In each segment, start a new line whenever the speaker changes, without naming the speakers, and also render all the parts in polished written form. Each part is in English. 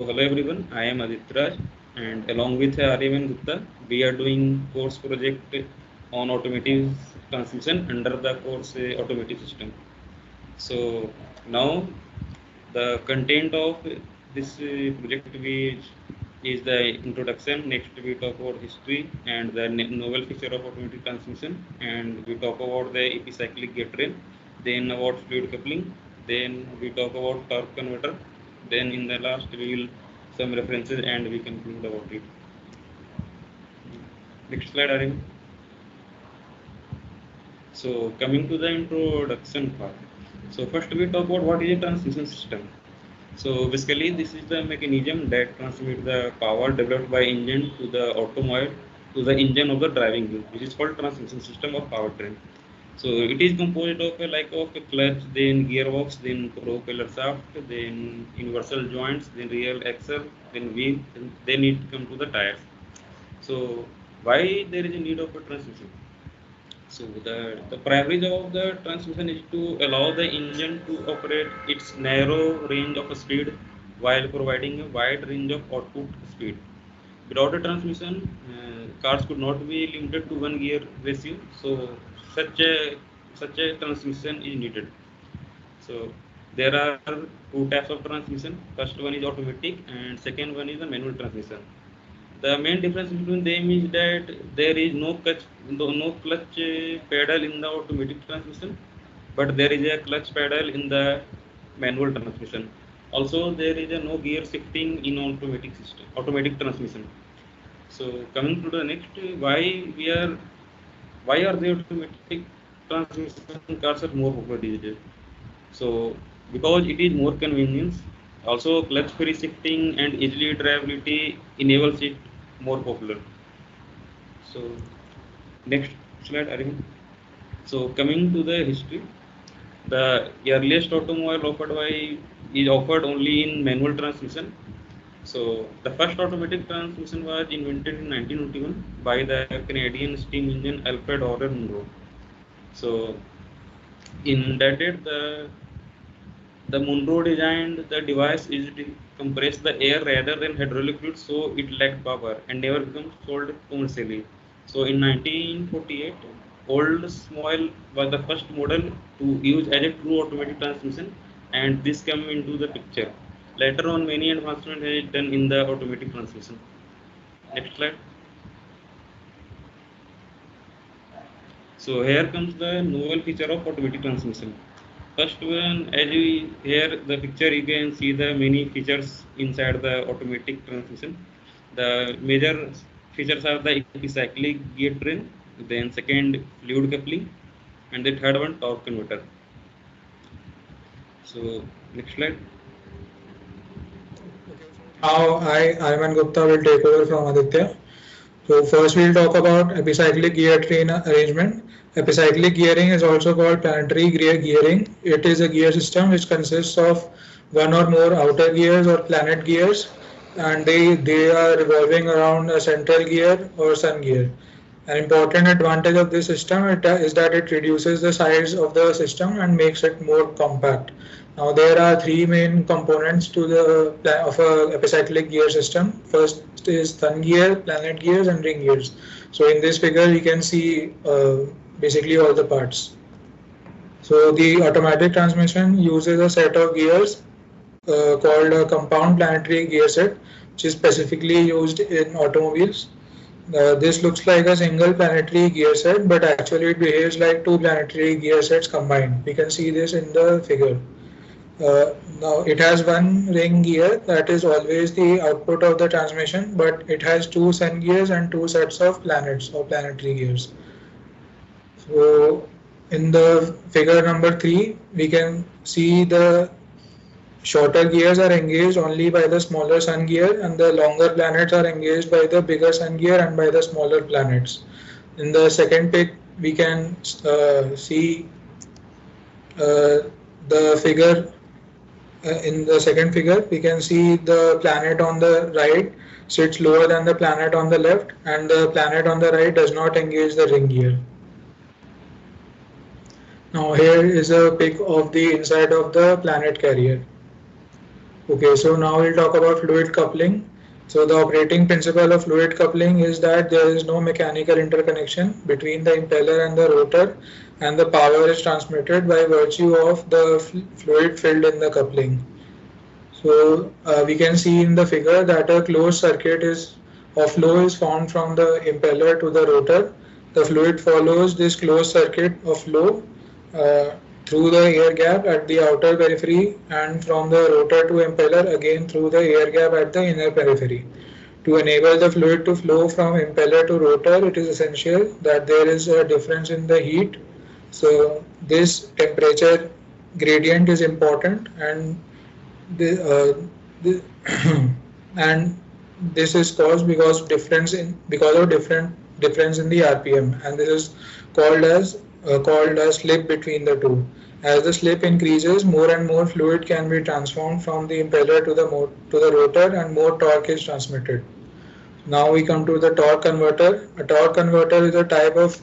Hello everyone, I am Aditraj and along with Aryavan Gupta, we are doing course project on automotive transmission under the course automotive system. So now the content of this project is the introduction. Next we talk about history and the novel feature of automatic transmission, and we talk about the epicyclic gear train, then about fluid coupling, then we talk about torque converter, then in the last we will some references and we conclude about it. Next slide, Arvind. So coming to the introduction part. So first we talk about what is a transmission system. So basically, this is the mechanism that transmits the power developed by engine to the automobile to the engine of the driving wheel, which is called transmission system of powertrain. So it is composed of a clutch, then gearbox, then propeller shaft, then universal joints, then rear axle, then wheel, then it come to the tires. So why there is a need of a transmission? So the primary job of the transmission is to allow the engine to operate its narrow range of speed while providing a wide range of output speed. Without a transmission, cars could not be limited to one gear ratio. So such a such a transmission is needed. So there are two types of transmission. First one is automatic, and second one is the manual transmission. The main difference between them is that there is no clutch pedal in the automatic transmission, but there is a clutch pedal in the manual transmission. Also, there is a no gear shifting in automatic transmission. So coming to the next, why are the automatic transmission cars are more popular these days? So because it is more convenience, also clutch free shifting and easily drivability enables it more popular. So next slide, Arvind. So coming to the history, the earliest automobile offered by is offered only in manual transmission. So the first automatic transmission was invented in 1921 by the Canadian steam engine Alfred Orr Munro. So in that date, the Munro designed the device is to compress the air rather than hydraulic fluid, so it lacked power and never became sold commercially. So in 1948, Oldsmobile was the first model to use as a true automatic transmission, and this came into the picture. Later on, many advancements are done in the automatic transmission. Next slide. So here comes the novel feature of automatic transmission. First one, as you here the picture, you can see the many features inside the automatic transmission. The major features are the epicyclic gear train, then second fluid coupling, and the third one torque converter. So next slide.
Now Ayman Gupta will take over from Aditya. So first we'll talk about epicyclic gear train arrangement. Epicyclic gearing is also called planetary gearing. It is a gear system which consists of one or more outer gears or planet gears, and they are revolving around a central gear or sun gear. An important advantage of this system is that it reduces the size of the system and makes it more compact. Now there are three main components to the of a epicyclic gear system. First is sun gear, planet gears, and ring gears. So in this figure, we can see basically all the parts. So the automatic transmission uses a set of gears called a compound planetary gear set, which is specifically used in automobiles. This looks like a single planetary gear set, but actually it behaves like two planetary gear sets combined. We can see this in the figure. Now it has one ring gear that is always the output of the transmission, but it has two sun gears and two sets of planets or planetary gears. So in the figure number 3, we can see the shorter gears are engaged only by the smaller sun gear, and the longer planets are engaged by the bigger sun gear and by the smaller planets. In the second pic, we can see the figure. In the second figure, we can see the planet on the right sits lower than the planet on the left, and the planet on the right does not engage the ring gear. Now here is a pic of the inside of the planet carrier. Okay, so now we'll talk about fluid coupling. So the operating principle of fluid coupling is that there is no mechanical interconnection between the impeller and the rotor, and the power is transmitted by virtue of the fluid filled in the coupling. So we can see in the figure that a closed circuit of flow is formed from the impeller to the rotor. The fluid follows this closed circuit of flow uh, through the air gap at the outer periphery, and from the rotor to impeller again through the air gap at the inner periphery. To enable the fluid to flow from impeller to rotor, it is essential that there is a difference in the heat. So this temperature gradient is important, and the and this is caused because of difference in the RPM, and this is called as slip between the two. As the slip increases, more and more fluid can be transformed from the impeller to the rotor, and more torque is transmitted. Now we come to the torque converter. A torque converter is a type of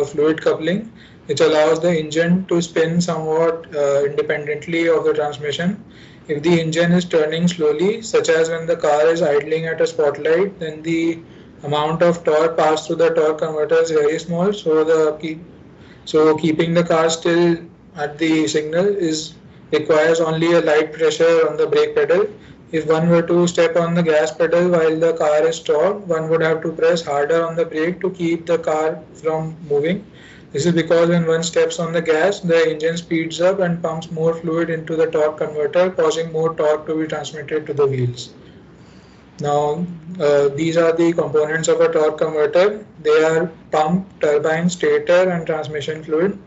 fluid coupling which allows the engine to spin somewhat independently of the transmission. If the engine is turning slowly, such as when the car is idling at a spotlight, then the amount of torque passed through the torque converter is very small. So keeping the car still at the signal requires only a light pressure on the brake pedal. If one were to step on the gas pedal while the car is stalled, one would have to press harder on the brake to keep the car from moving. This is because when one steps on the gas, the engine speeds up and pumps more fluid into the torque converter, causing more torque to be transmitted to the wheels. Now, these are the components of a torque converter. They are pump, turbine, stator, and transmission fluid.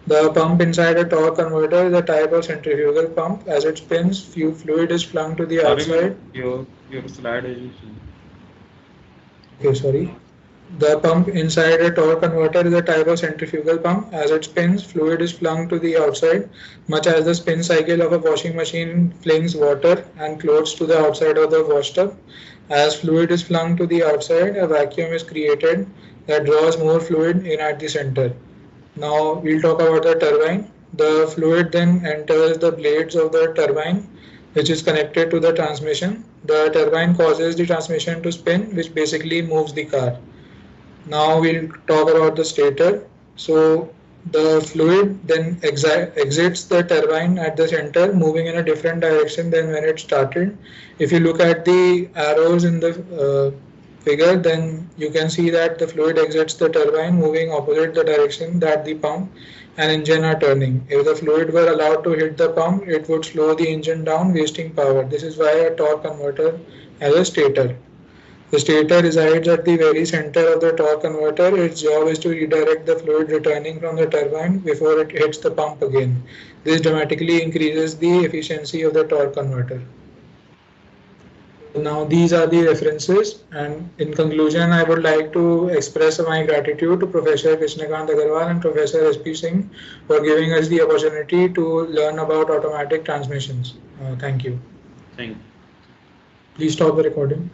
The pump inside a torque converter is a type of centrifugal pump. As it spins, fluid is flung to the outside.
Your slide is.
Okay, sorry. The pump inside a torque converter is a type of centrifugal pump. As it spins, fluid is flung to the outside, much as the spin cycle of a washing machine flings water and clothes to the outside of the wash tub. As fluid is flung to the outside, a vacuum is created that draws more fluid in at the center. Now we'll talk about the turbine. The fluid then enters the blades of the turbine, which is connected to the transmission. The turbine causes the transmission to spin, which basically moves the car. Now we'll talk about the stator. So the fluid then exits the turbine at the center, moving in a different direction than when it started. If you look at the arrows in the figure, then you can see that the fluid exits the turbine, moving opposite the direction that the pump and engine are turning. If the fluid were allowed to hit the pump, it would slow the engine down, wasting power. This is why a torque converter has a stator. The stator resides at the very center of the torque converter. Its job is to redirect the fluid returning from the turbine before it hits the pump again. This dramatically increases the efficiency of the torque converter. Now these are the references, and in conclusion I would like to express my gratitude to Professor Krishnakant Agarwal and Professor S.P. Singh for giving us the opportunity to learn about automatic transmissions. Thank you.
Thank you.
Please stop the recording.